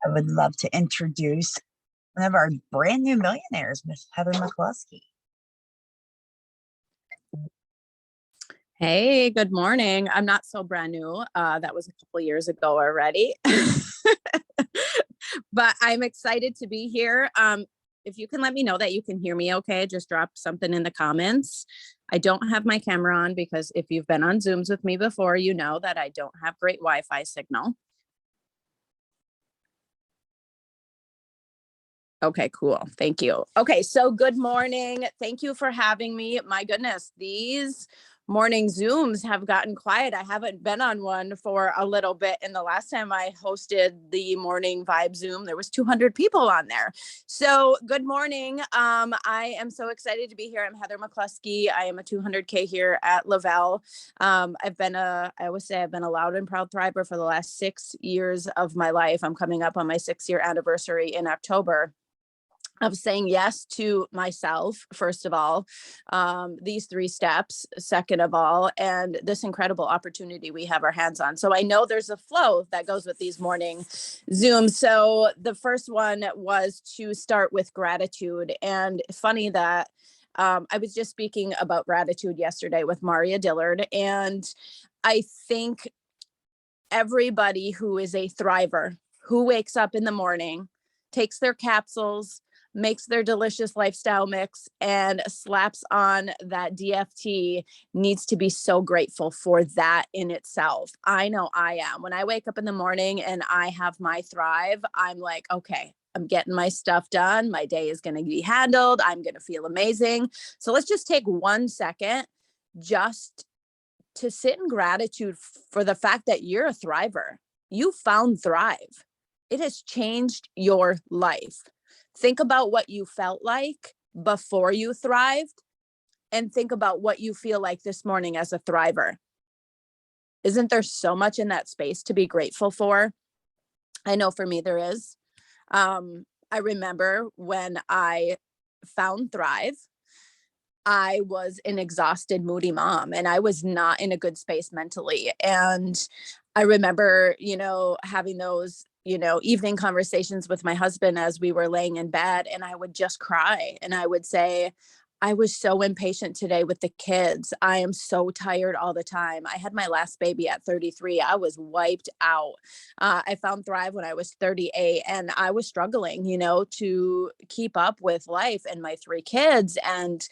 I would love to introduce one of our brand new millionaires, Miss Heather McCloskey. Hey, good morning. I'm not so brand new. That was a couple years ago already. But I'm excited to be here. If you can let me know that you can hear me okay, just drop something in the comments. I don't have my camera on because if you've been on Zooms with me before, you know that I don't have great Wi-Fi signal. Okay, cool. Thank you. Okay, so good morning. Thank you for having me. My goodness, these morning Zooms have gotten quiet. I haven't been on one for a little bit. And the last time I hosted the morning vibe Zoom, there was 200 people on there. So good morning. I am so excited to be here. I'm Heather McCloskey. I am a 200K here at Lavelle. I always say I've been a loud and proud thriver for the last 6 years of my life. I'm coming up on my 6-year anniversary in October of saying yes to myself, first of all, these 3 steps, second of all, and this incredible opportunity we have our hands on. So I know there's a flow that goes with these morning Zooms. So the first one was to start with gratitude. And funny that I was just speaking about gratitude yesterday with Maria Dillard. And I think everybody who is a thriver, who wakes up in the morning, takes their capsules, makes their delicious lifestyle mix and slaps on that DFT needs to be so grateful for that in itself. I know I am. When I wake up in the morning and I have my thrive, I'm like, okay, I'm getting my stuff done. My day is going to be handled. I'm going to feel amazing. So let's just take 1 second just to sit in gratitude for the fact that you're a thriver. You found Thrive. It has changed your life. Think about what you felt like before you thrived and think about what you feel like this morning as a thriver. Isn't there so much in that space to be grateful for? I know for me there is. I remember when I found Thrive, I was an exhausted, moody mom, and I was not in a good space mentally. And I remember, having those evening conversations with my husband as we were laying in bed, and I would just cry and I would say, I was so impatient today with the kids. I am so tired all the time. I had my last baby at 33. I was wiped out. I found Thrive when I was 38 and I was struggling, to keep up with life and my 3 kids. And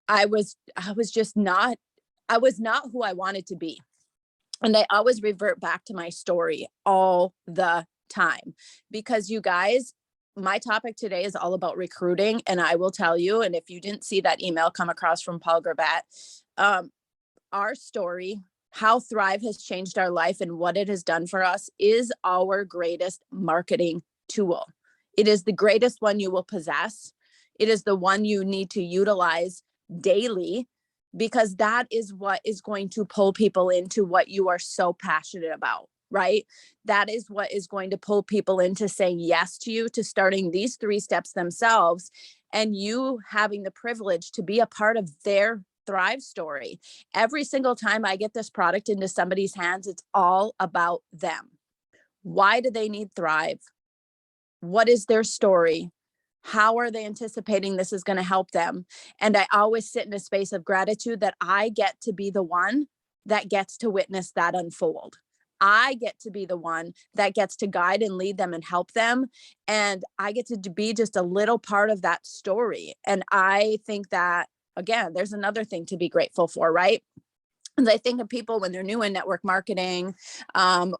I was not who I wanted to be. And I always revert back to my story all the time because you guys, my topic today is all about recruiting. And I will tell you, and if you didn't see that email come across from Paul Grabat, our story, how Thrive has changed our life and what it has done for us is our greatest marketing tool. It is the greatest one you will possess. It is the one you need to utilize daily, because that is what is going to pull people into what you are so passionate about, right? That is what is going to pull people into saying yes to you, to starting these 3 steps themselves, and you having the privilege to be a part of their Thrive story. Every single time I get this product into somebody's hands, it's all about them. Why do they need Thrive? What is their story? How are they anticipating this is going to help them? And I always sit in a space of gratitude that I get to be the one that gets to witness that unfold. I get to be the one that gets to guide and lead them and help them. And I get to be just a little part of that story. And I think that, again, there's another thing to be grateful for, right? And I think of people when they're new in network marketing,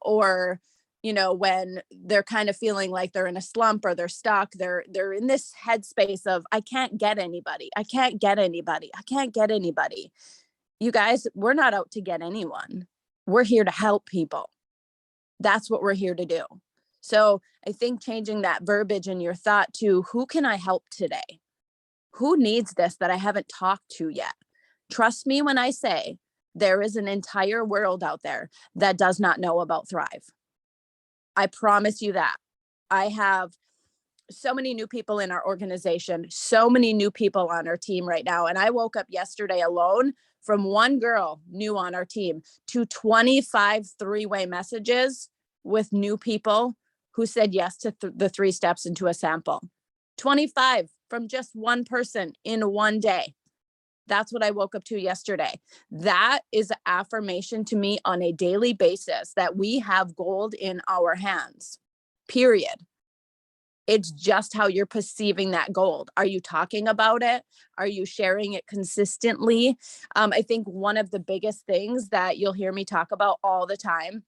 or when they're kind of feeling like they're in a slump or they're stuck, they're in this headspace of, I can't get anybody. I can't get anybody. I can't get anybody. You guys, we're not out to get anyone. We're here to help people. That's what we're here to do. So I think changing that verbiage in your thought to, who can I help today? Who needs this that I haven't talked to yet? Trust me when I say there is an entire world out there that does not know about Thrive. I promise you that. I have so many new people in our organization, so many new people on our team right now. And I woke up yesterday alone from 1 girl new on our team to 25 3-way messages with new people who said yes to the 3 steps into a sample. 25 from just one person in one day. That's what I woke up to yesterday. That is an affirmation to me on a daily basis that we have gold in our hands, period. It's just how you're perceiving that gold. Are you talking about it? Are you sharing it consistently? I think one of the biggest things that you'll hear me talk about all the time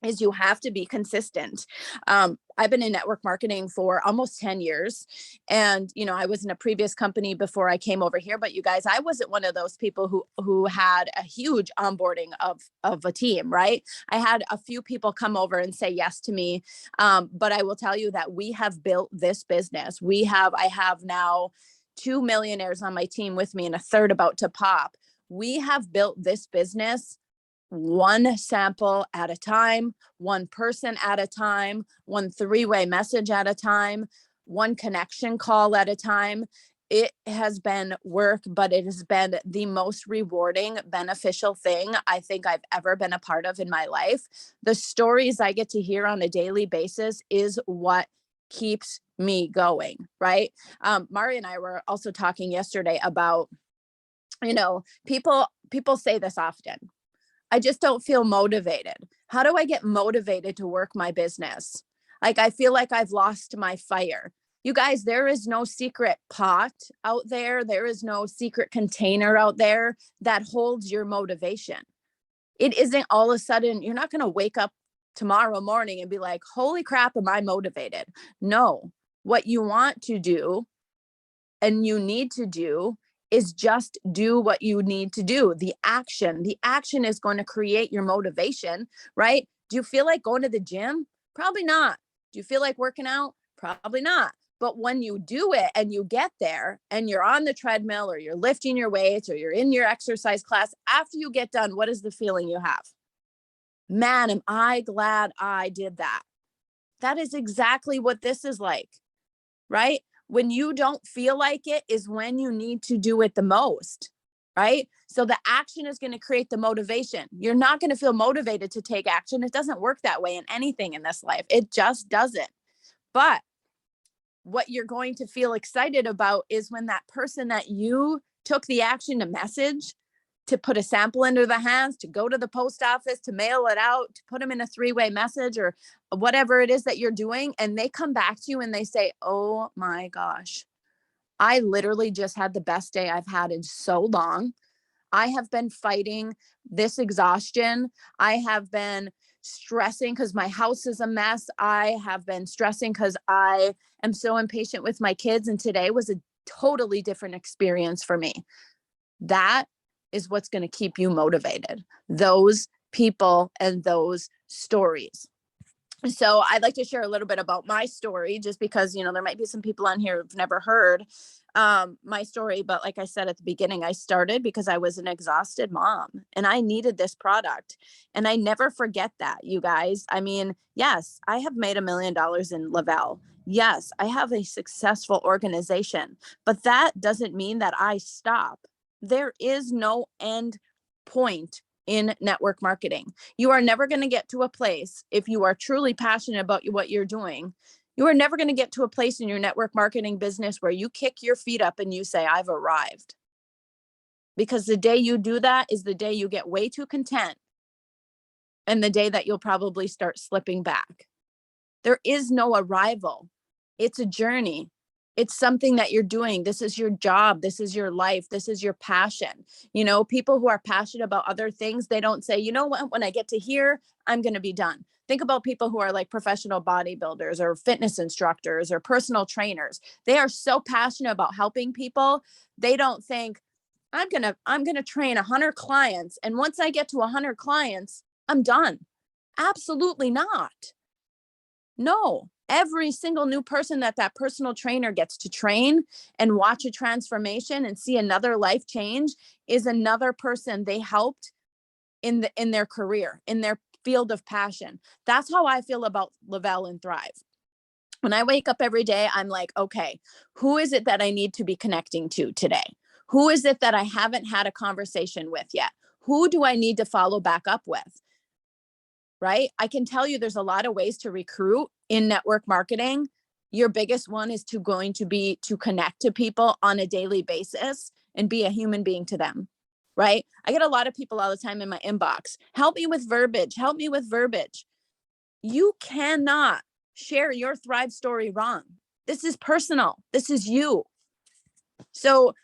is you have to be consistent. I've been in network marketing for almost 10 years. And, I was in a previous company before I came over here, but you guys, I wasn't one of those people who had a huge onboarding of a team, right? I had a few people come over and say yes to me. But I will tell you that we have built this business. I have now 2 millionaires on my team with me and a third about to pop. We have built this business one sample at a time, one person at a time, one 3-way message at a time, one connection call at a time. It has been work, but it has been the most rewarding, beneficial thing I think I've ever been a part of in my life. The stories I get to hear on a daily basis is what keeps me going, right? Mari and I were also talking yesterday about, people say this often. I just don't feel motivated. How do I get motivated to work my business? Like, I feel like I've lost my fire. You guys, there is no secret pot out there. There is no secret container out there that holds your motivation. It isn't all of a sudden, you're not going to wake up tomorrow morning and be like, holy crap, am I motivated? No, what you want to do and you need to do is just do what you need to do. The action is going to create your motivation, right? Do you feel like going to the gym? Probably not. Do you feel like working out? Probably not. But when you do it and you get there and you're on the treadmill or you're lifting your weights or you're in your exercise class, after you get done, what is the feeling you have? Man, am I glad I did that. That is exactly what this is like, right? When you don't feel like it is when you need to do it the most, right? So the action is going to create the motivation. You're not going to feel motivated to take action. It doesn't work that way in anything in this life. It just doesn't. But what you're going to feel excited about is when that person that you took the action to message, to put a sample into the hands, to go to the post office, to mail it out, to put them in a 3-way message or whatever it is that you're doing. And they come back to you and they say, oh my gosh, I literally just had the best day I've had in so long. I have been fighting this exhaustion. I have been stressing because my house is a mess. I have been stressing because I am so impatient with my kids. And today was a totally different experience for me. That is what's going to keep you motivated. Those people and those stories. So I'd like to share a little bit about my story, just because, there might be some people on here who've never heard my story. But like I said at the beginning, I started because I was an exhausted mom and I needed this product. And I never forget that, you guys. I mean, yes, I have made $1 million in Lavelle. Yes, I have a successful organization, but that doesn't mean that I stop. There is no end point in network marketing. You are never going to get to a place, if you are truly passionate about what you're doing, you are never going to get to a place in your network marketing business where you kick your feet up and you say, I've arrived. Because the day you do that is the day you get way too content and the day that you'll probably start slipping back. There is no arrival. It's a journey. It's something that you're doing. This is your job. This is your life. This is your passion. People who are passionate about other things, they don't say, you know what, when I get to here, I'm going to be done. Think about people who are like professional bodybuilders or fitness instructors or personal trainers. They are so passionate about helping people. They don't think, I'm going to train 100 clients. And once I get to 100 clients, I'm done. Absolutely not. No. Every single new person that personal trainer gets to train and watch a transformation and see another life change is another person they helped in their career, in their field of passion. That's how I feel about Lavelle and Thrive. When I wake up every day, I'm like, okay, who is it that I need to be connecting to today? Who is it that I haven't had a conversation with yet? Who do I need to follow back up with? right? I can tell you there's a lot of ways to recruit in network marketing. Your biggest one is going to be to connect to people on a daily basis and be a human being to them, right? I get a lot of people all the time in my inbox. Help me with verbiage. Help me with verbiage. You cannot share your Thrive story wrong. This is personal. This is you. So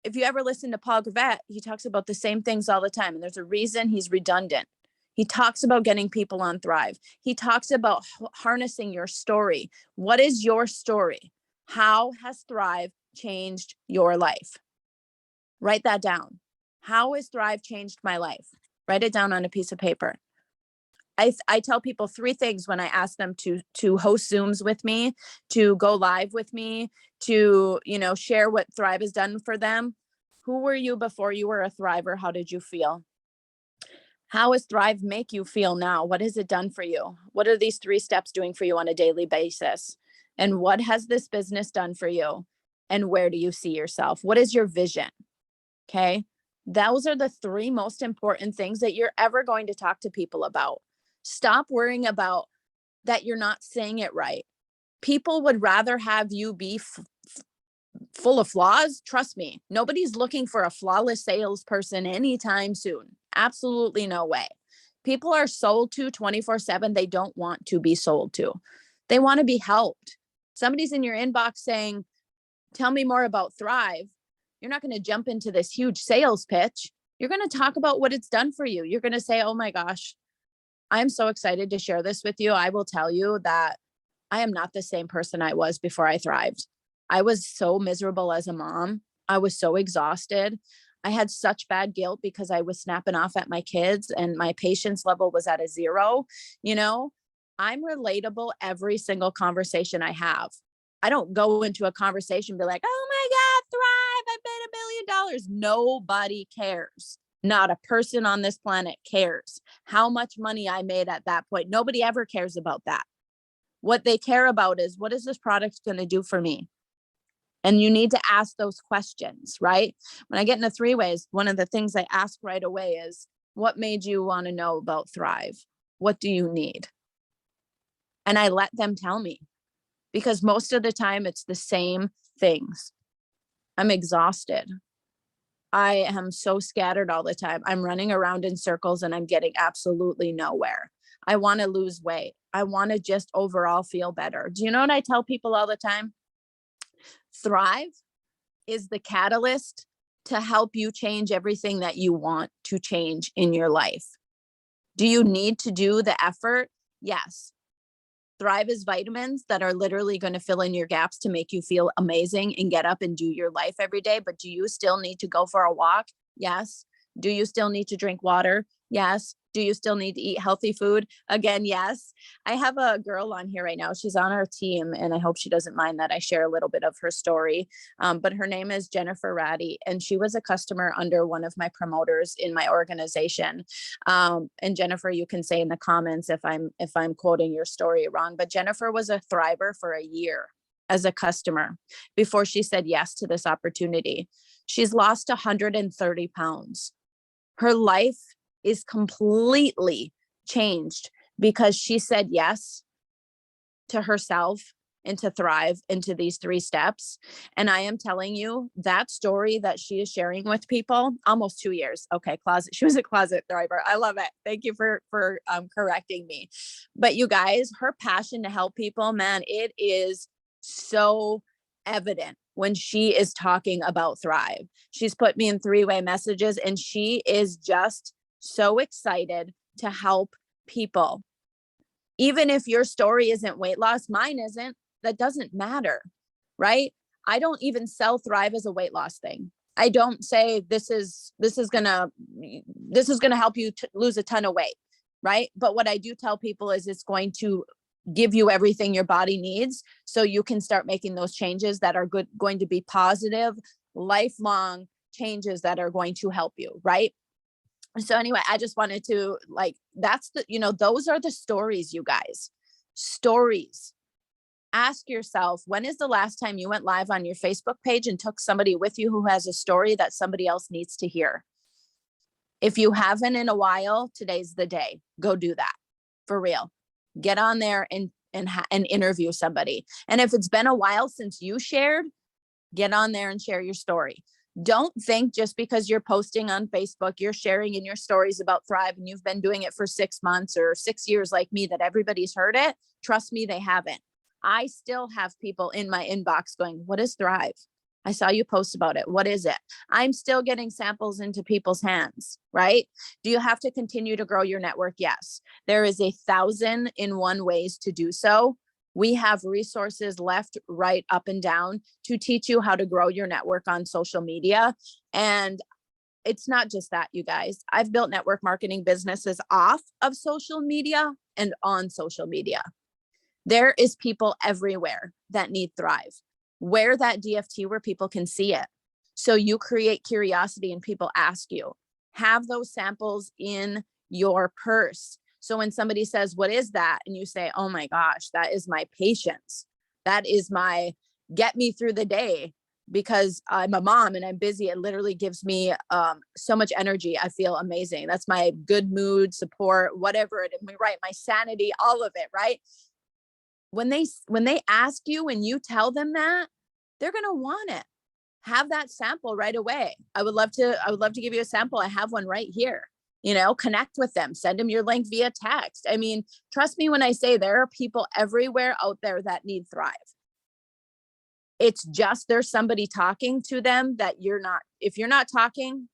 if you ever listen to Paul Gravett, he talks about the same things all the time. And there's a reason he's redundant. He talks about getting people on Thrive. He talks about harnessing your story. What is your story? How has Thrive changed your life? Write that down. How has Thrive changed my life? Write it down on a piece of paper. I tell people 3 things when I ask them to host Zooms with me, to go live with me, to, share what Thrive has done for them. Who were you before you were a Thriver? How did you feel? How does Thrive make you feel now? What has it done for you? What are these 3 steps doing for you on a daily basis? And what has this business done for you? And where do you see yourself? What is your vision? Okay. Those are the 3 most important things that you're ever going to talk to people about. Stop worrying about that you're not saying it right. People would rather have you be full of flaws. Trust me, nobody's looking for a flawless salesperson anytime soon. Absolutely no way. People are sold to 24/7. They don't want to be sold to. They want to be helped. Somebody's in your inbox saying, tell me more about Thrive. You're not going to jump into this huge sales pitch. You're going to talk about what it's done for you. You're going to say, oh my gosh, I'm so excited to share this with you. I will tell you that I am not the same person I was before I thrived. I was so miserable as a mom. I was so exhausted. I had such bad guilt because I was snapping off at my kids and my patience level was at a 0. I'm relatable every single conversation I have. I don't go into a conversation and be like, oh my God, Thrive, I made $1 million. Nobody cares. Not a person on this planet cares how much money I made at that point. Nobody ever cares about that. What they care about is, what is this product going to do for me? And you need to ask those questions, right? When I get into 3 ways, one of the things I ask right away is, what made you want to know about Thrive? What do you need? And I let them tell me, because most of the time it's the same things. I'm exhausted. I am so scattered all the time. I'm running around in circles and I'm getting absolutely nowhere. I want to lose weight. I want to just overall feel better. Do you know what I tell people all the time? Thrive is the catalyst to help you change everything that you want to change in your life. Do you need to do the effort? Yes. Thrive is vitamins that are literally going to fill in your gaps to make you feel amazing and get up and do your life every day. But do you still need to go for a walk? Yes. Do you still need to drink water? Yes. Do you still need to eat healthy food? Again, yes. I have a girl on here right now. She's on our team, and I hope she doesn't mind that I share a little bit of her story. But her name is Jennifer Ratty, and she was a customer under one of my promoters in my organization. And Jennifer, you can say in the comments if I'm quoting your story wrong, but Jennifer was a Thriver for a year as a customer before she said yes to this opportunity. She's lost 130 pounds. Her life is completely changed because she said yes to herself and to Thrive into these 3 steps. And I am telling you, that story that she is sharing with people, almost 2 years. Okay, she was a closet Thriver. I love it. Thank you for correcting me. But you guys, her passion to help people, man, it is so evident when she is talking about Thrive. She's put me in 3-way messages and she is just so excited to help people. Even if your story isn't weight loss, mine isn't, that doesn't matter, right? I don't even sell Thrive as a weight loss thing. I don't say this is gonna help you lose a ton of weight, right? But what I do tell people is it's going to give you everything your body needs so you can start making those changes that are going to be positive, lifelong changes that are going to help you, right? So anyway, I just wanted to those are the stories, you guys. Stories. Ask yourself, when is the last time you went live on your Facebook page and took somebody with you who has a story that somebody else needs to hear? If you haven't in a while, today's the day. Go do that. for real. Get on there and interview somebody. And if it's been a while since you shared, get on there and share your story. Don't think just because you're posting on Facebook, you're sharing in your stories about Thrive and you've been doing it for 6 months or 6 years like me, that everybody's heard it. Trust me, they haven't. I still have people in my inbox going, what is Thrive? I saw you post about it. What is it? I'm still getting samples into people's hands, right? Do you have to continue to grow your network? Yes. There is 1,001 ways to do so. We have resources left, right, up, and down to teach you how to grow your network on social media. And it's not just that, you guys. I've built network marketing businesses off of social media and on social media. There is people everywhere that need Thrive. Wear that DFT where people can see it. So you create curiosity and people ask you. Have those samples in your purse. So when somebody says, what is that? And you say, oh my gosh, that is my patience. That is my get me through the day, because I'm a mom and I'm busy. It literally gives me so much energy. I feel amazing. That's my good mood, support, whatever it is, right? My sanity, all of it, right? When they ask you and you tell them that, they're going to want it. Have that sample right away. I would love to give you a sample. I have one right here. Connect with them, send them your link via text. I mean, trust me when I say there are people everywhere out there that need Thrive. It's just there's somebody talking to them that you're not. If you're not talking,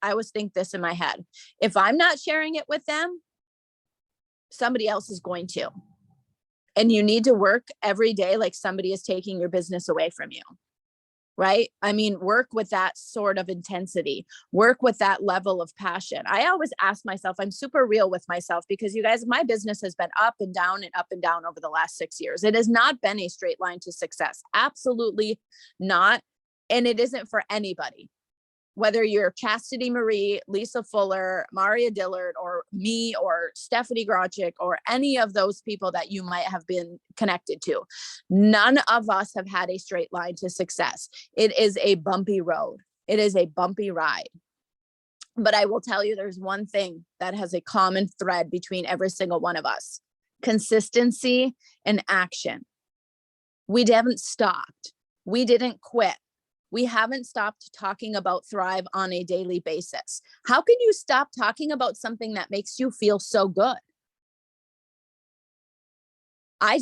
I always think this in my head. If I'm not sharing it with them, somebody else is going to. And you need to work every day like somebody is taking your business away from you, right? I mean, work with that sort of intensity, work with that level of passion. I always ask myself, I'm super real with myself, because you guys, my business has been up and down and up and down over the last 6 years. It has not been a straight line to success. Absolutely not. And it isn't for anybody. Whether you're Chastity Marie, Lisa Fuller, Maria Dillard, or me, or Stephanie Gronchik, or any of those people that you might have been connected to, none of us have had a straight line to success. It is a bumpy road. It is a bumpy ride. But I will tell you, there's one thing that has a common thread between every single one of us: consistency and action. We haven't stopped. We didn't quit. We haven't stopped talking about Thrive on a daily basis. How can you stop talking about something that makes you feel so good? I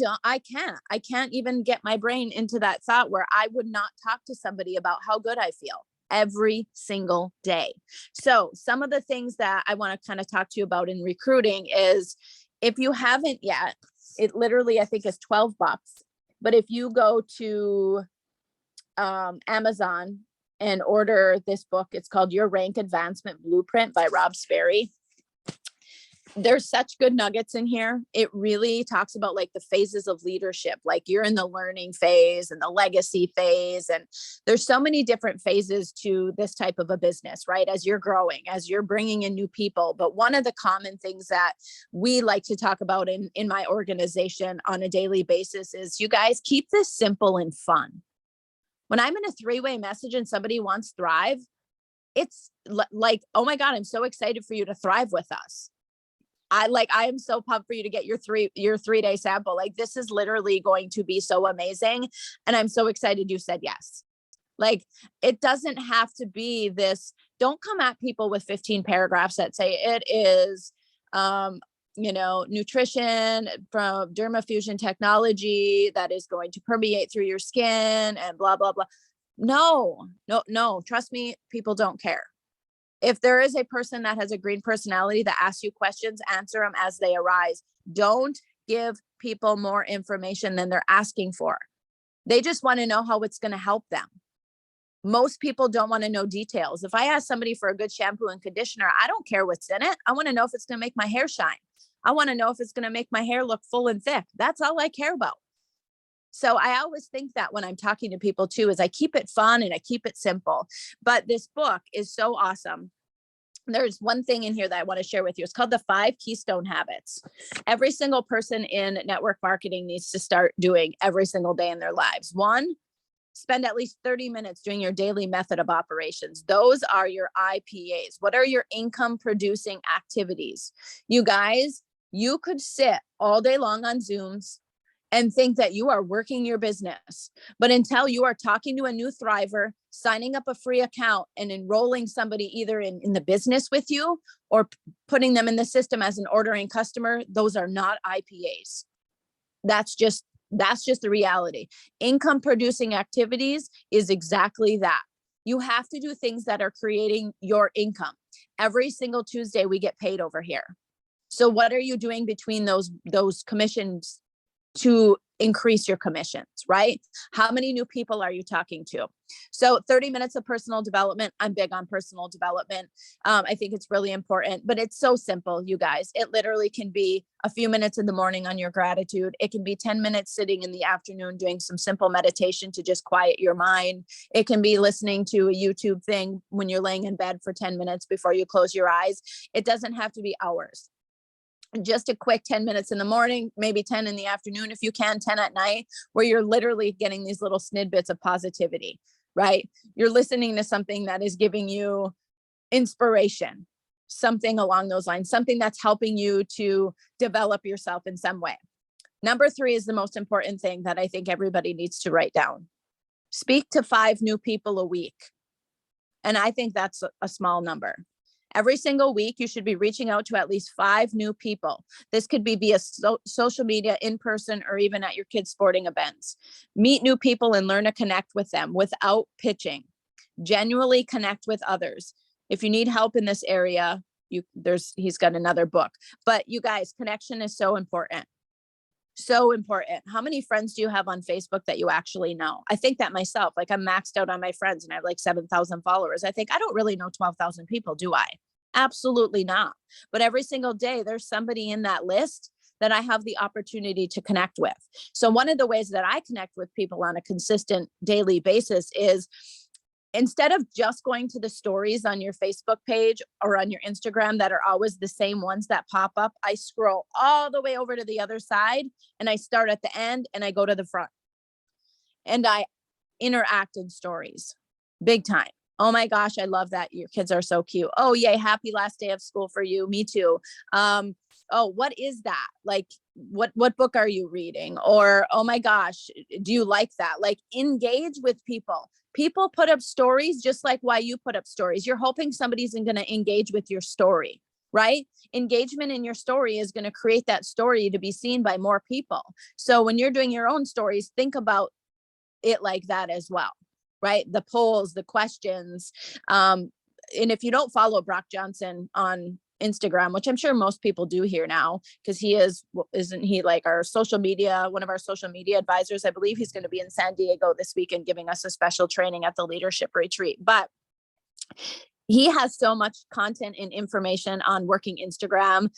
can't even get my brain into that thought where I would not talk to somebody about how good I feel every single day. So some of the things that I want to kind of talk to you about in recruiting is, if you haven't yet, it literally, I think, is $12. But if you go to Amazon and order this book, it's called Your Rank Advancement Blueprint by Rob Sperry. There's such good nuggets in here. It really talks about like the phases of leadership, like you're in the learning phase and the legacy phase. And there's so many different phases to this type of a business, right? As you're growing, as you're bringing in new people. But one of the common things that we like to talk about in my organization on a daily basis is, you guys, keep this simple and fun. When I'm in a 3-way message and somebody wants Thrive, it's like, oh my God, I'm so excited for you to thrive with us. I am so pumped for you to get your 3-day sample. Like, this is literally going to be so amazing. And I'm so excited you said yes. Like, it doesn't have to be this. Don't come at people with 15 paragraphs that say it is, nutrition from dermafusion technology that is going to permeate through your skin and blah, blah, blah. No. Trust me, people don't care. If there is a person that has a green personality that asks you questions, answer them as they arise. Don't give people more information than they're asking for. They just want to know how it's going to help them. Most people don't want to know details. If I ask somebody for a good shampoo and conditioner, I don't care what's in it. I want to know if it's going to make my hair shine. I want to know if it's going to make my hair look full and thick. That's all I care about. So I always think that when I'm talking to people too, is I keep it fun and I keep it simple. But this book is so awesome. There's one thing in here that I want to share with you. It's called the 5 Keystone Habits. Every single person in network marketing needs to start doing every single day in their lives. 1, spend at least 30 minutes doing your daily method of operations. Those are your IPAs. What are your income producing activities? You guys, You could sit all day long on Zooms and think that you are working your business. But until you are talking to a new thriver, signing up a free account and enrolling somebody either in the business with you or putting them in the system as an ordering customer, those are not IPAs. That's just the reality. Income producing activities is exactly that. You have to do things that are creating your income. Every single Tuesday we get paid over here. So what are you doing between those commissions to increase your commissions, right? How many new people are you talking to? So 30 minutes of personal development. I'm big on personal development. I think it's really important, but it's so simple, you guys. It literally can be a few minutes in the morning on your gratitude. It can be 10 minutes sitting in the afternoon doing some simple meditation to just quiet your mind. It can be listening to a YouTube thing when you're laying in bed for 10 minutes before you close your eyes. It doesn't have to be hours. Just a quick 10 minutes in the morning, maybe 10 in the afternoon, if you can, 10 at night, where you're literally getting these little snidbits of positivity, right? You're listening to something that is giving you inspiration, something along those lines, something that's helping you to develop yourself in some way. Number 3 is the most important thing that I think everybody needs to write down. Speak to 5 new people a week. And I think that's a small number. Every single week, you should be reaching out to at least 5 new people. This could be via social media, in person, or even at your kids' sporting events. Meet new people and learn to connect with them without pitching. Genuinely connect with others. If you need help in this area, he's got another book. But you guys, connection is so important. So important. How many friends do you have on Facebook that you actually know? I think that myself, like I'm maxed out on my friends and I have like 7,000 followers. I think I don't really know 12,000 people, do I? Absolutely not. But every single day there's somebody in that list that I have the opportunity to connect with. So one of the ways that I connect with people on a consistent daily basis is instead of just going to the stories on your Facebook page or on your Instagram that are always the same ones that pop up, I scroll all the way over to the other side and I start at the end and I go to the front and I interact in stories big time. Oh my gosh, I love that. Your kids are so cute. Oh, yay. Happy last day of school for you. Me too. Oh, what is that? Like, what book are you reading? Or, oh my gosh, do you like that? Like, engage with people. People put up stories just like why you put up stories. You're hoping somebody's going to engage with your story, right? Engagement in your story is going to create that story to be seen by more people. So when you're doing your own stories, think about it like that as well, right? The polls, the questions. And if you don't follow Brock Johnson on Instagram, which I'm sure most people do here now, because isn't he like our social media, one of our social media advisors? I believe he's going to be in San Diego this weekend giving us a special training at the leadership retreat. But he has so much content and information on working Instagram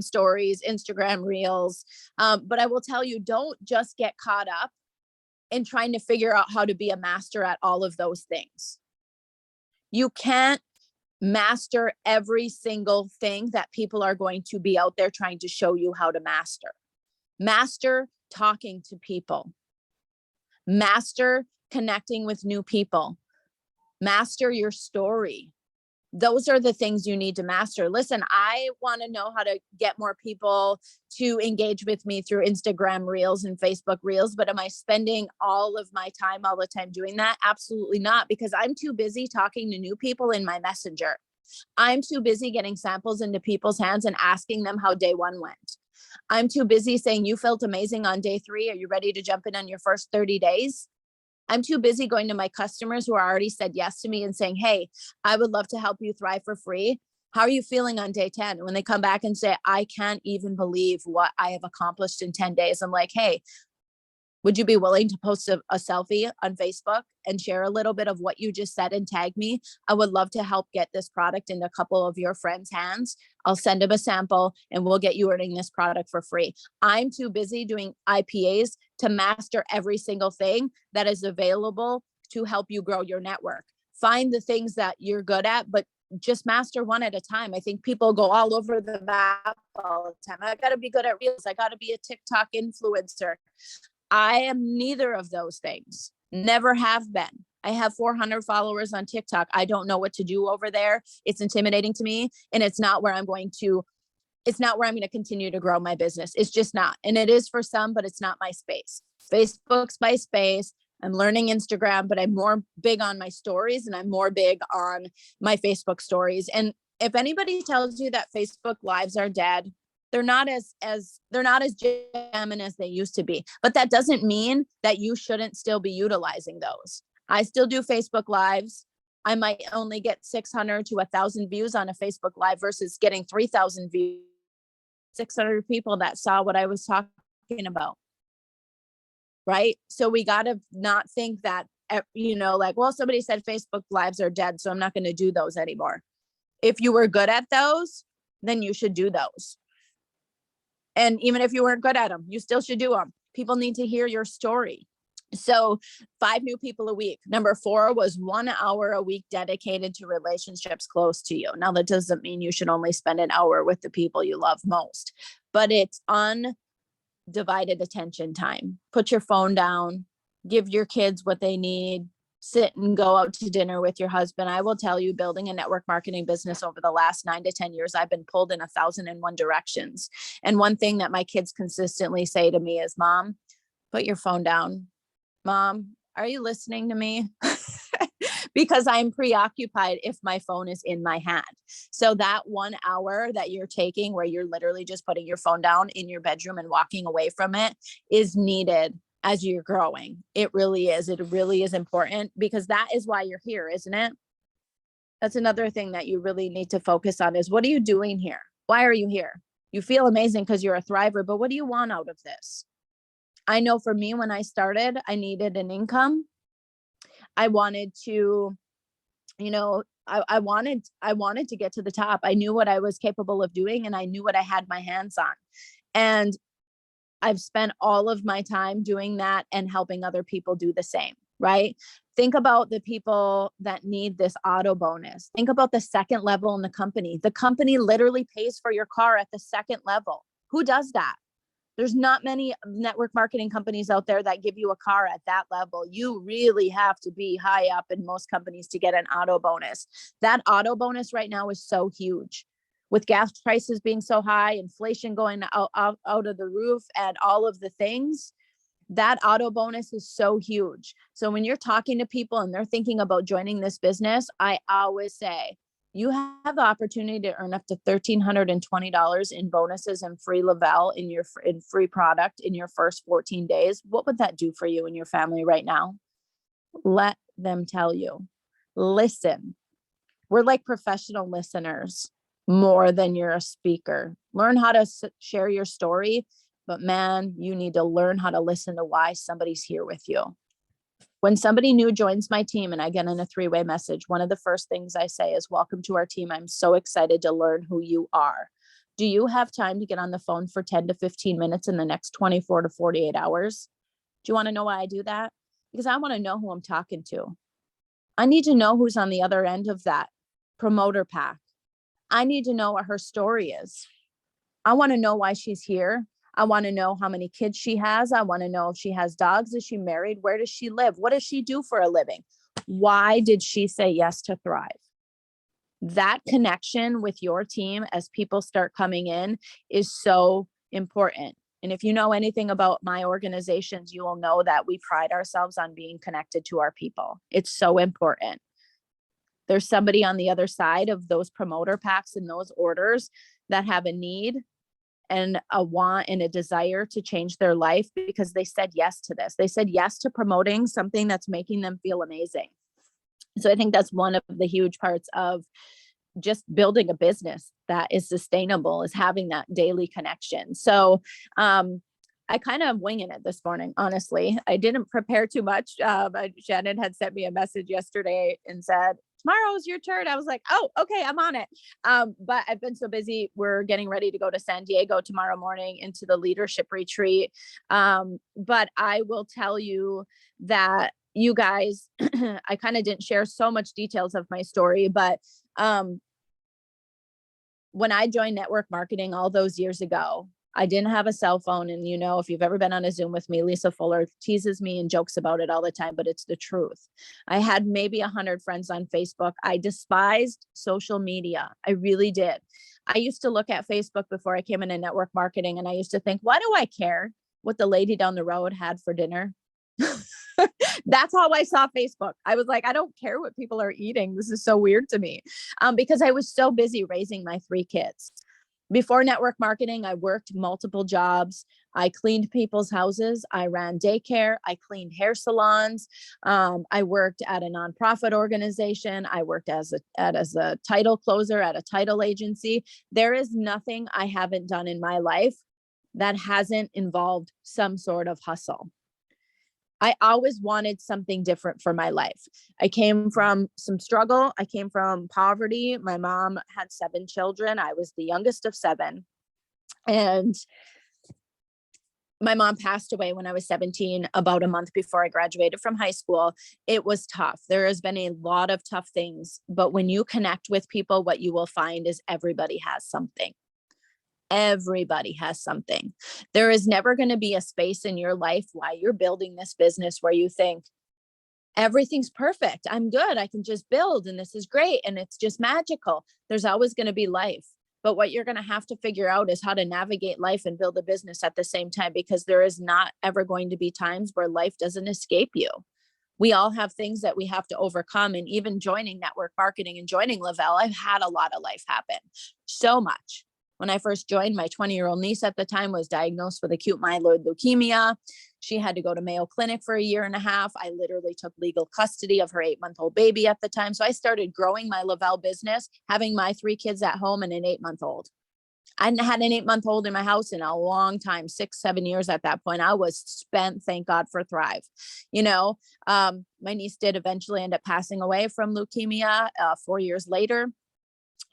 stories, Instagram reels. But I will tell you, don't just get caught up in trying to figure out how to be a master at all of those things. You can't master every single thing that people are going to be out there trying to show you how to master. Master talking to people. Master connecting with new people. Master your story. Those are the things you need to master. Listen, I want to know how to get more people to engage with me through Instagram reels and Facebook reels, but am I spending all of my time all the time doing that? Absolutely not, because I'm too busy talking to new people in my messenger. I'm too busy getting samples into people's hands and asking them how day 1 went. I'm too busy saying, you felt amazing on day 3. Are you ready to jump in on your first 30 days? I'm too busy going to my customers who are already said yes to me and saying, hey, I would love to help you thrive for free. How are you feeling on day 10? And when they come back and say, I can't even believe what I have accomplished in 10 days. I'm like, hey, would you be willing to post a selfie on Facebook and share a little bit of what you just said and tag me? I would love to help get this product in a couple of your friends' hands. I'll send them a sample and we'll get you earning this product for free. I'm too busy doing IPAs to master every single thing that is available to help you grow your network. Find the things that you're good at, but just master one at a time. I think people go all over the map all the time. I got to be good at reels. I got to be a TikTok influencer. I am neither of those things. Never have been. I have 400 followers on TikTok. I don't know what to do over there. It's intimidating to me. And it's not where I'm going to it's not where I'm going to continue to grow my business. It's just not. And it is for some, but it's not my space. Facebook's my space. I'm learning Instagram, but I'm more big on my stories, and I'm more big on my Facebook stories. And if anybody tells you that Facebook lives are dead, they're not as jamming as they used to be. But that doesn't mean that you shouldn't still be utilizing those. I still do Facebook lives. I might only get 600 to 1,000 views on a Facebook live versus getting 3,000 views, 600 people that saw what I was talking about. Right? So we got to not think that, like, well, somebody said Facebook lives are dead, so I'm not going to do those anymore. If you were good at those, then you should do those. And even if you weren't good at them, you still should do them. People need to hear your story. So 5 new people a week. Number 4 was 1 hour a week dedicated to relationships close to you. Now, that doesn't mean you should only spend an hour with the people you love most, but it's undivided attention time. Put your phone down, give your kids what they need, sit and go out to dinner with your husband. I will tell you, building a network marketing business over the last 9 to 10 years, I've been pulled in 1,001 directions. And one thing that my kids consistently say to me is, Mom, put your phone down. Mom, are you listening to me? Because I'm preoccupied if my phone is in my hand. So that 1 hour that you're taking where you're literally just putting your phone down in your bedroom and walking away from it is needed as you're growing. It really is. It really is important, because that is why you're here, isn't it? That's another thing that you really need to focus on is, what are you doing here? Why are you here? You feel amazing because you're a thriver, but what do you want out of this? I know for me, when I started, I needed an income. I wanted to, I wanted to get to the top. I knew what I was capable of doing, and I knew what I had my hands on. And I've spent all of my time doing that and helping other people do the same, right? Think about the people that need this auto bonus. Think about the second level in the company. The company literally pays for your car at the second level. Who does that? There's not many network marketing companies out there that give you a car at that level. You really have to be high up in most companies to get an auto bonus. That auto bonus right now is so huge. With gas prices being so high, inflation going out of the roof, and all of the things, that auto bonus is so huge. So when you're talking to people and they're thinking about joining this business, I always say, you have the opportunity to earn up to $1,320 in bonuses and free Lavelle in free product in your first 14 days. What would that do for you and your family right now? Let them tell you. Listen. We're like professional listeners more than you're a speaker. Learn how to share your story, but man, you need to learn how to listen to why somebody's here with you. When somebody new joins my team and I get in a 3-way message, one of the first things I say is, welcome to our team. I'm so excited to learn who you are. Do you have time to get on the phone for 10 to 15 minutes in the next 24 to 48 hours? Do you want to know why I do that? Because I want to know who I'm talking to. I need to know who's on the other end of that promoter pack. I need to know what her story is. I want to know why she's here. I want to know how many kids she has. I want to know if she has dogs. Is she married? Where does she live? What does she do for a living? Why did she say yes to Thrive? That connection with your team as people start coming in is so important. And if you know anything about my organizations, you will know that we pride ourselves on being connected to our people. It's so important. There's somebody on the other side of those promoter packs and those orders that have a need and a want and a desire to change their life because they said yes to this. They said yes to promoting something that's making them feel amazing. So I think that's one of the huge parts of just building a business that is sustainable, is having that daily connection. So I kind of winging it this morning, honestly. I didn't prepare too much. Shannon had sent me a message yesterday and said, tomorrow's your turn. I was like, oh, okay, I'm on it. But I've been so busy. We're getting ready to go to San Diego tomorrow morning into the leadership retreat. But I will tell you that you guys, I kind of didn't share so much details of my story, but when I joined network marketing all those years ago, I didn't have a cell phone. And, you know, if you've ever been on a Zoom with me, Lisa Fuller teases me and jokes about it all the time, but it's the truth. I had maybe 100 friends on Facebook. I despised social media. I really did. I used to look at Facebook before I came into network marketing, and I used to think, why do I care what the lady down the road had for dinner? That's how I saw Facebook. I was like, I don't care what people are eating. This is so weird to me, because I was so busy raising my 3 kids. Before network marketing, I worked multiple jobs. I cleaned people's houses. I ran daycare. I cleaned hair salons. I worked at a nonprofit organization. I worked as a title closer at a title agency. There is nothing I haven't done in my life that hasn't involved some sort of hustle. I always wanted something different for my life. I came from some struggle. I came from poverty. My mom had 7 children. I was the youngest of 7. And my mom passed away when I was 17, about a month before I graduated from high school. It was tough. There has been a lot of tough things, but when you connect with people, what you will find is everybody has something. Everybody has something. There is never going to be a space in your life while you're building this business where you think everything's perfect. I'm good. I can just build and this is great. And it's just magical. There's always going to be life. But what you're going to have to figure out is how to navigate life and build a business at the same time, because there is not ever going to be times where life doesn't escape you. We all have things that we have to overcome. And even joining network marketing and joining Lavelle, I've had a lot of life happen. So much. When I first joined, my 20-year-old niece at the time was diagnosed with acute myeloid leukemia. She had to go to Mayo Clinic for 1.5 years. I literally took legal custody of her 8-month-old baby at the time. So I started growing my Lavelle business, having my 3 kids at home and an 8-month-old. I hadn't had an 8-month-old in my house in a long time, 6-7 years at that point. I was spent, thank God for Thrive. You know, my niece did eventually end up passing away from leukemia 4 years later.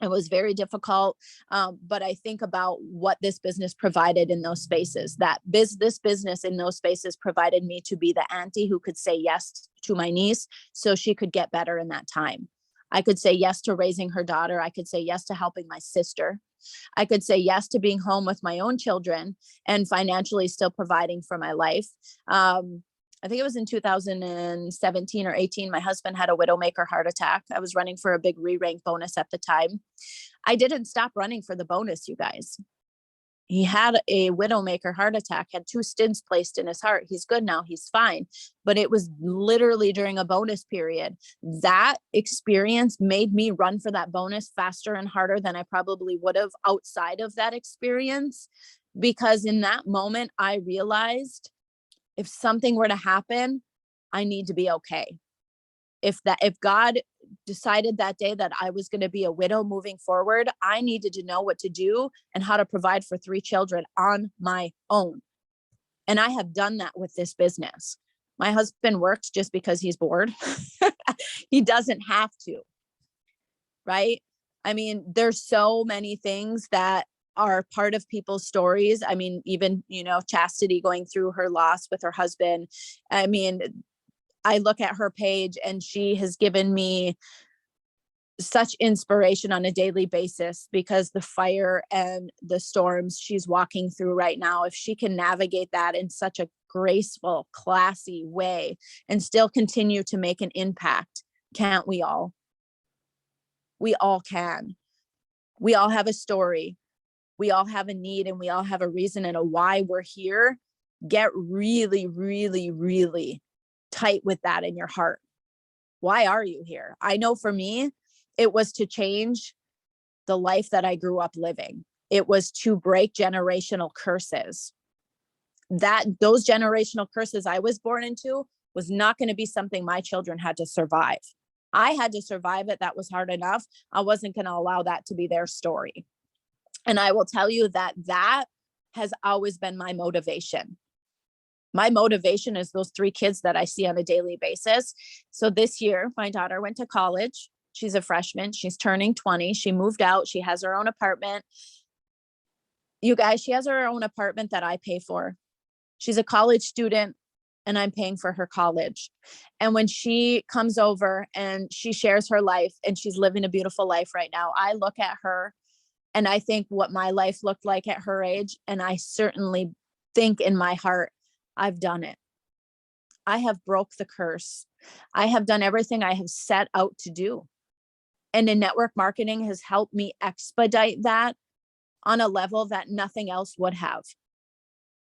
It was very difficult. But I think about what this business provided in those spaces. This business in those spaces provided me to be the auntie who could say yes to my niece so she could get better in that time. I could say yes to raising her daughter. I could say yes to helping my sister. I could say yes to being home with my own children and financially still providing for my life. I think it was in 2017 or 18, my husband had a widowmaker heart attack. I was running for a big re-rank bonus at the time. I didn't stop running for the bonus, you guys. He had a widowmaker heart attack, had 2 stents placed in his heart. He's good now, he's fine. But it was literally during a bonus period. That experience made me run for that bonus faster and harder than I probably would have outside of that experience. Because in that moment, I realized if something were to happen, I need to be okay. If God decided that day that I was going to be a widow moving forward, I needed to know what to do and how to provide for 3 children on my own. And I have done that with this business. My husband works just because he's bored. He doesn't have to, right? I mean, there's so many things that are part of people's stories. I mean, even, you know, Chastity going through her loss with her husband. I mean, I look at her page and she has given me such inspiration on a daily basis, because the fire and the storms she's walking through right now, if she can navigate that in such a graceful, classy way and still continue to make an impact, can't we all? We all can. We all have a story. We all have a need, and we all have a reason and a why we're here. Get really, really, really tight with that in your heart. Why are you here? I know for me, it was to change the life that I grew up living. It was to break generational curses. Those generational curses I was born into was not going to be something my children had to survive. I had to survive it. That was hard enough. I wasn't going to allow that to be their story. And I will tell you that has always been my motivation. My motivation is those 3 kids that I see on a daily basis. So this year, my daughter went to college. She's a freshman. She's turning 20. She moved out. She has her own apartment. You guys, she has her own apartment that I pay for. She's a college student and I'm paying for her college. And when she comes over and she shares her life and she's living a beautiful life right now, I look at her And I think what my life looked like at her age, and I certainly think in my heart, I've done it. I have broke the curse. I have done everything I have set out to do. And in network marketing has helped me expedite that on a level that nothing else would have.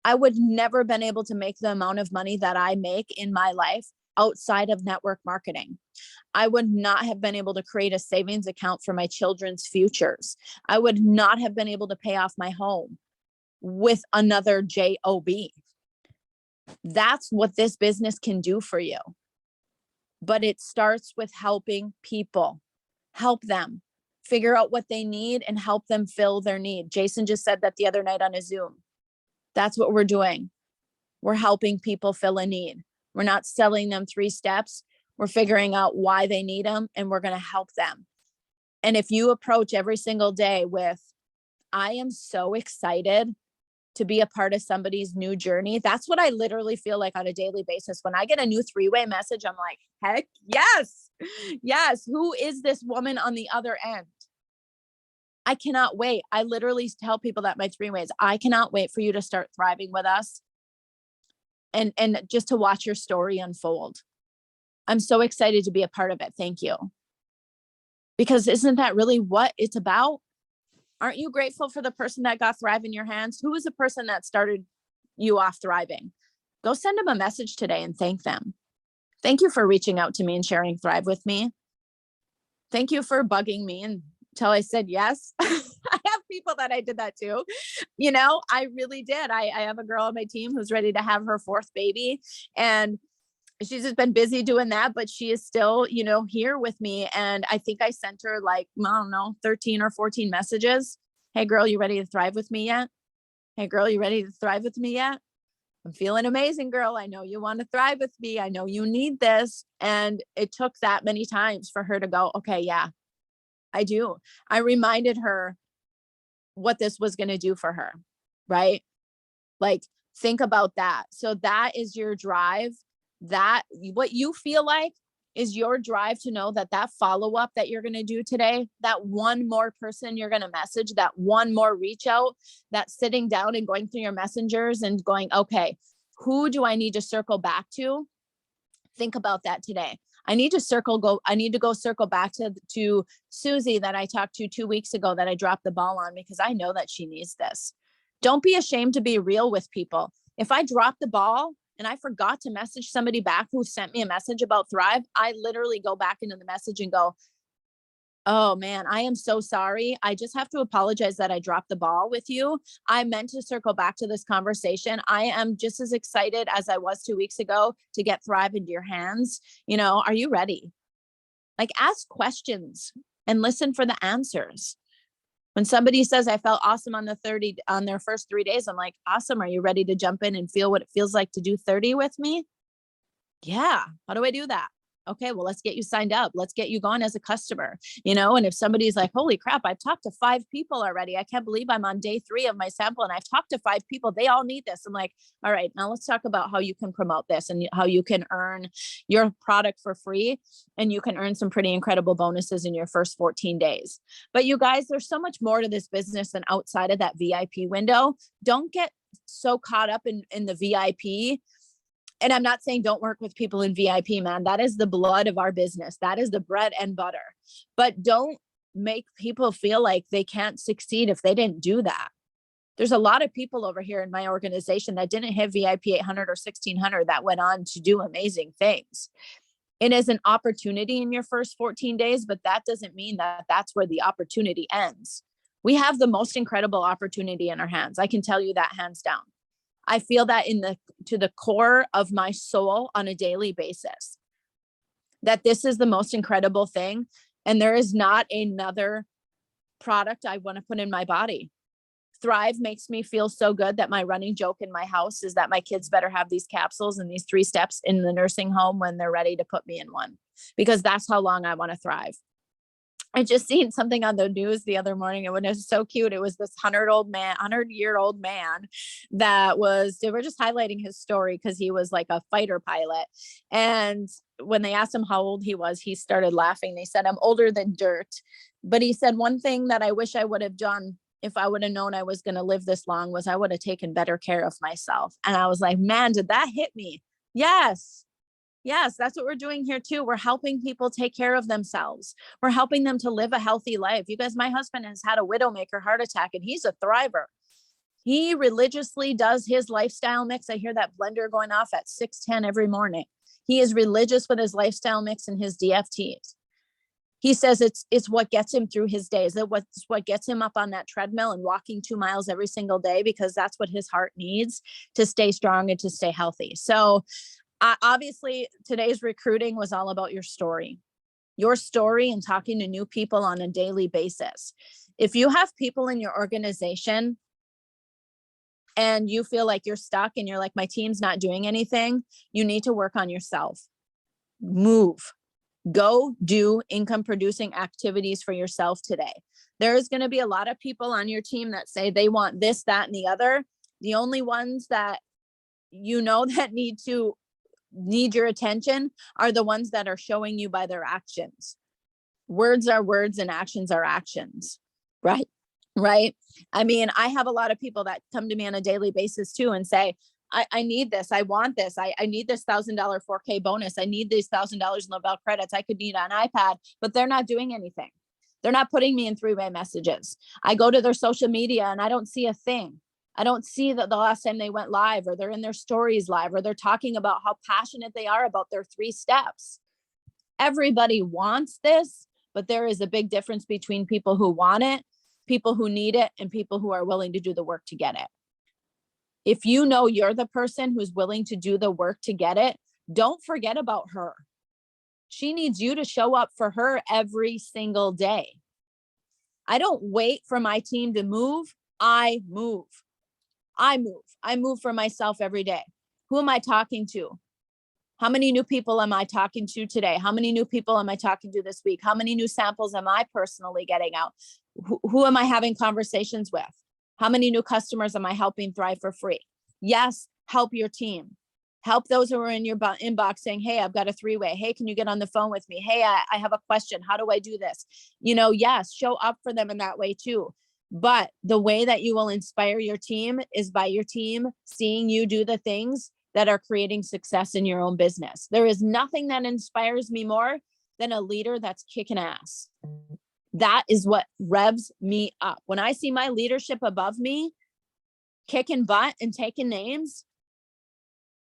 I would never been able to make the amount of money that I make in my life outside of network marketing. I would not have been able to create a savings account for my children's futures. I would not have been able to pay off my home with another job. That's what this business can do for you. But it starts with helping people. Help them figure out what they need and help them fill their need. Jason just said that the other night on a Zoom. That's what we're doing. We're helping people fill a need. We're not selling them 3 steps. We're figuring out why they need them, and we're going to help them. And if you approach every single day with, I am so excited to be a part of somebody's new journey, that's what I literally feel like on a daily basis. When I get a new 3-way message, I'm like, heck yes, yes. Who is this woman on the other end? I cannot wait. I literally tell people that my 3 ways, I cannot wait for you to start thriving with us and just to watch your story unfold. I'm so excited to be a part of it. Thank you. Because isn't that really what it's about? Aren't you grateful for the person that got Thrive in your hands? Who was the person that started you off thriving? Go send them a message today and thank them. Thank you for reaching out to me and sharing Thrive with me. Thank you for bugging me until I said yes. I have people that I did that too. You know, I really did. I have a girl on my team who's ready to have her 4th baby, and she's just been busy doing that, but she is still, you know, here with me. And I think I sent her like, I don't know, 13 or 14 messages. Hey girl, you ready to thrive with me yet? Hey girl, you ready to thrive with me yet? I'm feeling amazing, girl. I know you want to thrive with me. I know you need this. And it took that many times for her to go, okay, yeah, I do. I reminded her what this was going to do for her, right? Like, think about that. So that is your drive. That what you feel like is your drive to know that that follow-up that you're going to do today, that one more person you're going to message, that one more reach out, that sitting down and going through your messengers and going, okay, who do I need to circle back to? Think about that today. I need to go circle back to Susie that I talked to 2 weeks ago that I dropped the ball on, because I know that she needs this. Don't be ashamed to be real with people. If I drop the ball and I forgot to message somebody back who sent me a message about Thrive, I literally go back into the message and go, oh man, I am so sorry. I just have to apologize that I dropped the ball with you. I meant to circle back to this conversation. I am just as excited as I was 2 weeks ago to get Thrive into your hands. You know, are you ready? Like, ask questions and listen for the answers. When somebody says I felt awesome on their first 3 days, I'm like, awesome. Are you ready to jump in and feel what it feels like to do 30 with me? Yeah. How do I do that? Okay, well, let's get you signed up. Let's get you going as a customer, you know? And if somebody's like, holy crap, I've talked to 5 people already. I can't believe I'm on day 3 of my sample and I've talked to 5 people. They all need this. I'm like, all right, now let's talk about how you can promote this and how you can earn your product for free. And you can earn some pretty incredible bonuses in your first 14 days. But you guys, there's so much more to this business than outside of that VIP window. Don't get so caught up in the VIP. And I'm not saying don't work with people in VIP, man. That is the blood of our business. That is the bread and butter. But don't make people feel like they can't succeed if they didn't do that. There's a lot of people over here in my organization that didn't hit VIP 800 or 1600 that went on to do amazing things. It is an opportunity in your first 14 days, but that doesn't mean that that's where the opportunity ends. We have the most incredible opportunity in our hands. I can tell you that hands down. I feel that to the core of my soul on a daily basis, that this is the most incredible thing. And there is not another product I want to put in my body. Thrive makes me feel so good that my running joke in my house is that my kids better have these capsules and these 3 steps in the nursing home when they're ready to put me in one, because that's how long I want to thrive. I just seen something on the news the other morning. It was so cute. It was this 100-year-old man they were just highlighting his story because he was like a fighter pilot. And when they asked him how old he was, he started laughing. They said, I'm older than dirt. But he said, one thing that I wish I would have done if I would have known I was going to live this long was I would have taken better care of myself. And I was like, man, did that hit me? Yes. Yes, that's what we're doing here too. We're helping people take care of themselves. We're helping them to live a healthy life. You guys, my husband has had a widowmaker heart attack and he's a thriver. He religiously does his lifestyle mix. I hear that blender going off at 6:10 every morning. He is religious with his lifestyle mix and his DFTs. He says it's what gets him through his days. That what gets him up on that treadmill and walking 2 miles every single day, because that's what his heart needs to stay strong and to stay healthy. So obviously today's recruiting was all about your story and talking to new people on a daily basis. If you have people in your organization and you feel like you're stuck and you're like, my team's not doing anything, you need to work on yourself. Move. Go do income producing activities for yourself today. There is going to be a lot of people on your team that say they want this, that, and the other. The only ones that that need your attention are the ones that are showing you by their actions. Words are words and actions are actions, right? Right. I mean, I have a lot of people that come to me on a daily basis too and say, I need this. I want this. I need this $1,000 4K bonus. I need these $1,000 in Lavelle credits. I could need an iPad, but they're not doing anything. They're not putting me in three-way messages. I go to their social media and I don't see a thing. I don't see that the last time they went live or they're in their stories live or they're talking about how passionate they are about their 3 steps. Everybody wants this, but there is a big difference between people who want it, people who need it, and people who are willing to do the work to get it. If you know you're the person who's willing to do the work to get it, don't forget about her. She needs you to show up for her every single day. I don't wait for my team to move. I move. I move for myself every day. Who am I talking to? How many new people am I talking to today? How many new people am I talking to this week? How many new samples am I personally getting out? Who am I having conversations with? How many new customers am I helping thrive for free? Yes, help your team. Help those who are in your inbox saying, hey, I've got a 3-way. Hey, can you get on the phone with me? Hey, I have a question. How do I do this? Yes, show up for them in that way too. But the way that you will inspire your team is by your team seeing you do the things that are creating success in your own business. There is nothing that inspires me more than a leader that's kicking ass. That is what revs me up. When I see my leadership above me kicking butt and taking names,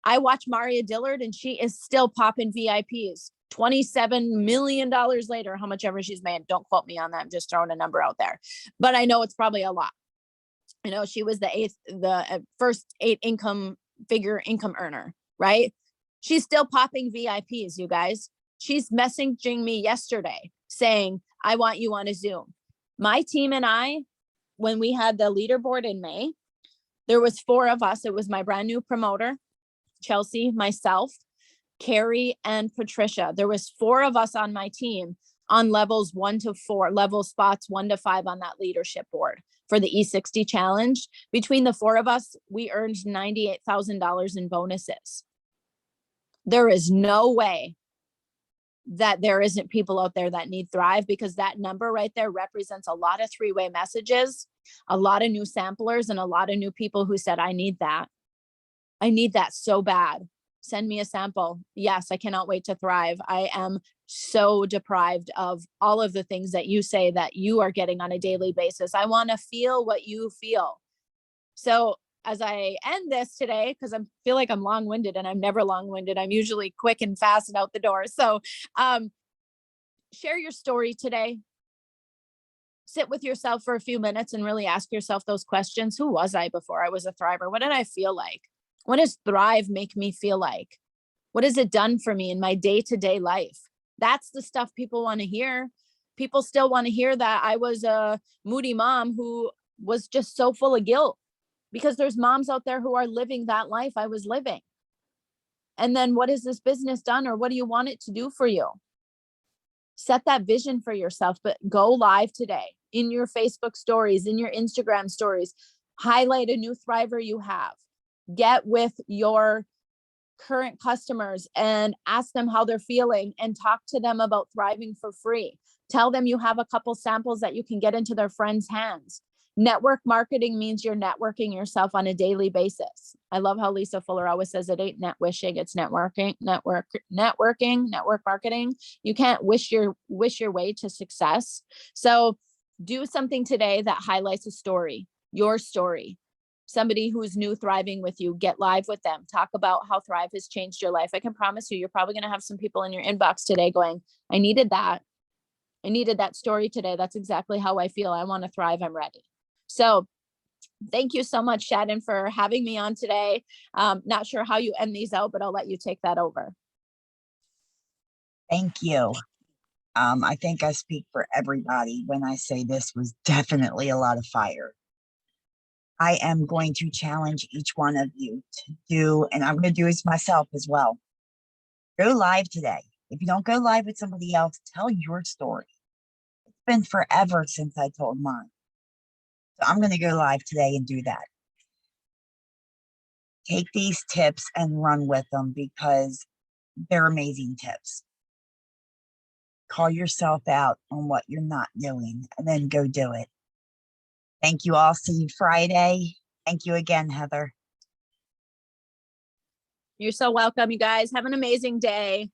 I watch Maria Dillard and she is still popping VIPs. $27 million later, how much ever she's made. Don't quote me on that. I'm just throwing a number out there, but I know it's probably a lot. I know she was the first 8 figure income earner, right? She's still popping VIPs, you guys. She's messaging me yesterday saying, I want you on a Zoom. My team and I, when we had the leaderboard in May, there was 4 of us. It was my brand new promoter, Chelsea, myself, Carrie, and Patricia. There was 4 of us on my team on levels 1 to 4, level spots 1 to 5 on that leadership board for the E60 challenge. Between the 4 of us, we earned $98,000 in bonuses. There is no way that there isn't people out there that need Thrive, because that number right there represents a lot of 3-way messages, a lot of new samplers, and a lot of new people who said, I need that. I need that so bad. Send me a sample. Yes, I cannot wait to thrive. I am so deprived of all of the things that you say that you are getting on a daily basis. I want to feel what you feel. So as I end this today, because I feel like I'm long-winded, and I'm never long-winded. I'm usually quick and fast and out the door. So share your story today. Sit with yourself for a few minutes and really ask yourself those questions. Who was I before I was a thriver? What did I feel like? What does Thrive make me feel like? What has it done for me in my day-to-day life? That's the stuff people want to hear. People still want to hear that I was a moody mom who was just so full of guilt, because there's moms out there who are living that life I was living. And then what has this business done, or what do you want it to do for you? Set that vision for yourself, but go live today in your Facebook stories, in your Instagram stories. Highlight a new thriver you have. Get with your current customers and ask them how they're feeling and talk to them about thriving for free. Tell them you have a couple samples that you can get into their friends' hands. Network marketing means you're networking yourself on a daily basis. I love how Lisa Fuller always says it ain't net wishing, it's network marketing. You can't wish your way to success. So do something today that highlights a story, your story. Somebody who's new thriving with you, get live with them. Talk about how Thrive has changed your life. I can promise you, you're probably going to have some people in your inbox today going, I needed that. I needed that story today. That's exactly how I feel. I want to thrive. I'm ready. So thank you so much, Shannon, for having me on today. Not sure how you end these out, but I'll let you take that over. Thank you. I think I speak for everybody when I say this was definitely a lot of fire. I am going to challenge each one of you to do, and I'm going to do this myself as well. Go live today. If you don't go live with somebody else, tell your story. It's been forever since I told mine. So I'm going to go live today and do that. Take these tips and run with them because they're amazing tips. Call yourself out on what you're not doing and then go do it. Thank you all. See you Friday. Thank you again, Heather. You're so welcome, you guys. Have an amazing day.